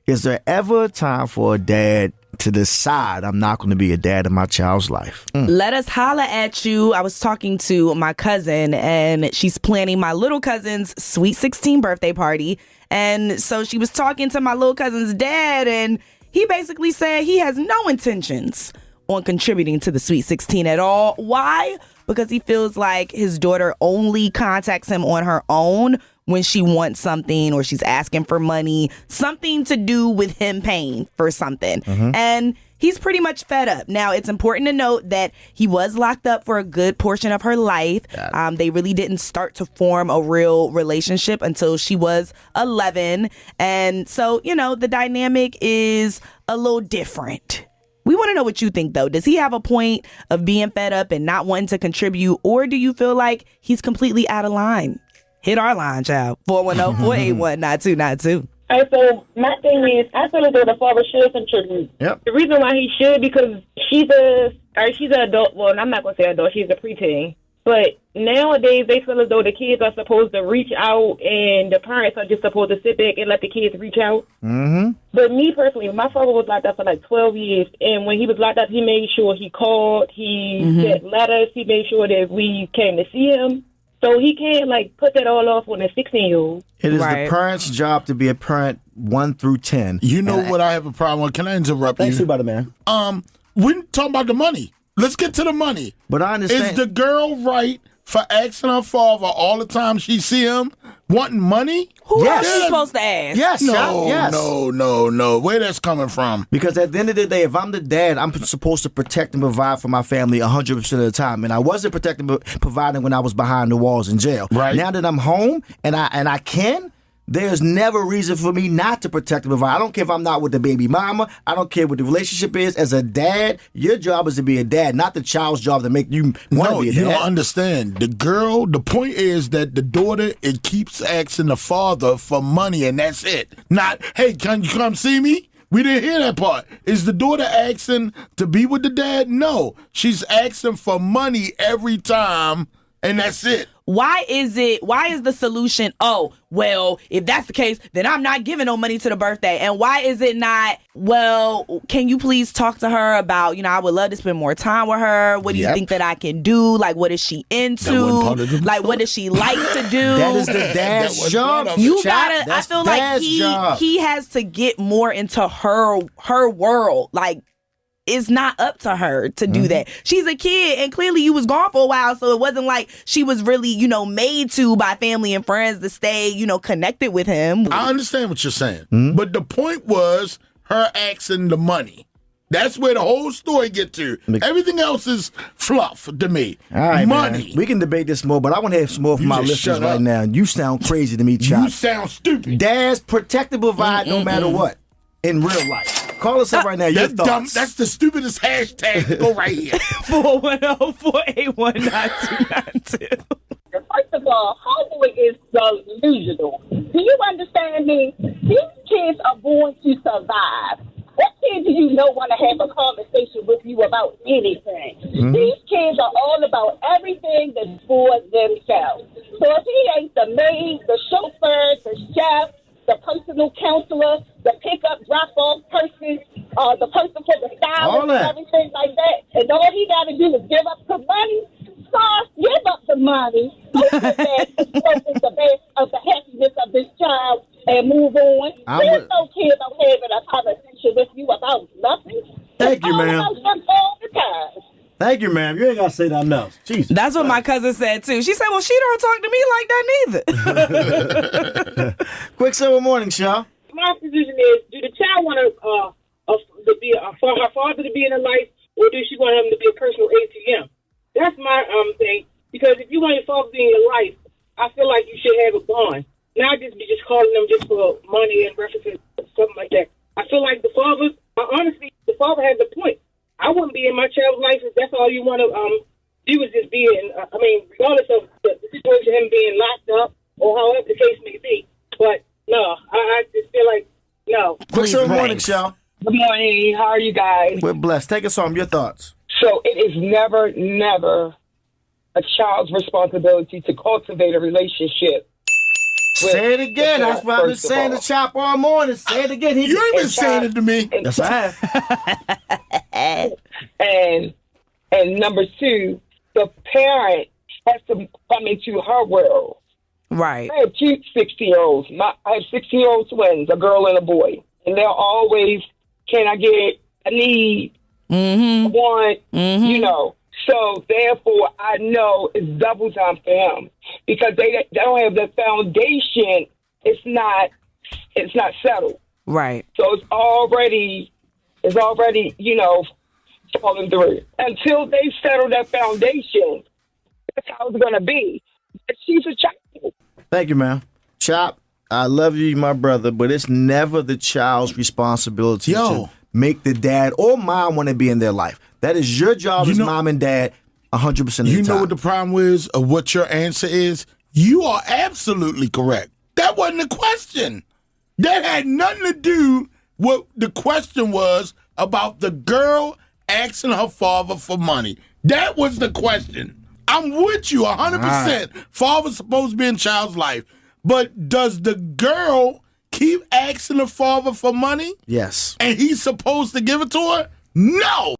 is there ever a time for a dad to decide I'm not going to be a dad in my child's life? Let us holla at you. I was talking to my cousin, and she's planning my little cousin's sweet 16 birthday party. And so she was talking to my little cousin's dad, and he basically said he has no intentions on contributing to the sweet 16 at all. Why? Because he feels like his daughter only contacts him on her own when she wants something or she's asking for money, something to do with him paying for something. And he's pretty much fed up. Now, it's important to note that he was locked up for a good portion of her life. They really didn't start to form a real relationship until she was 11. And so, you know, the dynamic is a little different. We want to know what you think, though. Does he have a point of being fed up and not wanting to contribute, or do you feel like he's completely out of line? Hit our line, child. 410-481-9292. And so my thing is, I feel as though the father should contribute. Yep. The reason why he should, because she's an adult. Well, I'm not going to say adult. She's a preteen. But nowadays, they feel as though the kids are supposed to reach out and the parents are just supposed to sit back and let the kids reach out. But me personally, my father was locked up for like 12 years. And when he was locked up, he made sure he called, he sent letters, he made sure that we came to see him. So he can't, like, put that all off on a 16-year-old. It is the parent's job to be a parent 1 through 10. You know what I have a problem with? Can I interrupt you? Thanks about it, man. We're talking about the money. Let's get to the money. But I understand. Is the girl right for asking her father all the time she see him wanting money? Who else is supposed to ask? Yes. No. Where that's coming from? Because at the end of the day, if I'm the dad, I'm supposed to protect and provide for my family 100% of the time. And I wasn't protecting, providing when I was behind the walls in jail. Right. Now that I'm home and I can, there's never a reason for me not to protect and provide. I don't care if I'm not with the baby mama. I don't care what the relationship is. As a dad, your job is to be a dad, not the child's job to make you want to be a dad. You don't understand. The point is that the daughter, it keeps asking the father for money, and that's it. Not, hey, can you come see me? We didn't hear that part. Is the daughter asking to be with the dad? No. She's asking for money every time, and that's it. Why is the solution, oh, well, if that's the case, then I'm not giving no money to the birthday? And why is it not, well, can you please talk to her about, I would love to spend more time with her. What do you think that I can do? Like, what is she into? Like, what does she like to do? That is the dad's job. I feel like he has to get more into her world. Like, it's not up to her to do that. She's a kid, and clearly you was gone for a while, so it wasn't like she was really, made to by family and friends to stay, connected with him. I understand what you're saying, but the point was her asking the money. That's where the whole story get to. Everything else is fluff to me. All right, money. Man. We can debate this more, but I want to have some more from my listeners right now. You sound crazy to me, child. You sound stupid. Dads protect and provide no matter what in real life. Call us up right now. Your thoughts. Dumb. That's the stupidest hashtag. Go right here. 410-481-9292. First of all, homeboy is delusional. Do you understand me? These kids are born to survive. What kid do you know want to have a conversation with you about anything? These kids are all about everything that's for themselves. So if he ain't the maid, the chauffeur, the chef, the personal counselor, the pickup drop-off person, the person for the stylist and everything like that, and all he got to do is give up some money, give up the money, go to bed, focus the happiness of this child, and move on. There's no kid about having a conversation with you about nothing. Thank you, ma'am. All the time. Thank you, ma'am. You ain't got to say nothing else. Jesus. That's what my cousin said, too. She said, well, she don't talk to me like that neither. Quick Silver Morning, Shaw. My position is, do the child want for her father to be in her life, or do she want him to be a personal ATM? That's my thing. Because if you want your father to be in your life, I feel like you should have a bond. Not just be calling them just for money and references, something like that. I feel like the father had the point. I wouldn't be in my child's life if that's all you want to do is just be in, regardless of the situation, him being locked up or however the case may be. But no, I just feel like, no. Quick Silver Morning, Shaw. Good morning. How are you guys? We're blessed. Take us home. Your thoughts. So it is never a child's responsibility to cultivate a relationship Say it again. the That's what I've been first of saying all. to Chop all morning. Say it again. He You ain't been saying it to me. Yes, I have. And number two, the parent has to come into her world. Right. I have two 16-year-olds. I have 16-year-old twins, a girl and a boy, and they're always, can I get a need? I want, you know. So therefore, I know it's double time for him because they don't have the foundation. It's not settled. Right. So it's already you know, falling through. Until they settle that foundation, that's how it's gonna be. But she's a child. Thank you, man. Chop, I love you, my brother, but it's never the child's responsibility to make the dad or mom want to be in their life. That is your job as mom and dad 100% of the time. You know what the problem is of what your answer is? You are absolutely correct. That wasn't the question. That had nothing to do with the question was about the girl asking her father for money. That was the question. I'm with you 100%. Father's supposed to be in child's life. But does the girl keep asking the father for money? Yes. And he's supposed to give it to her? No.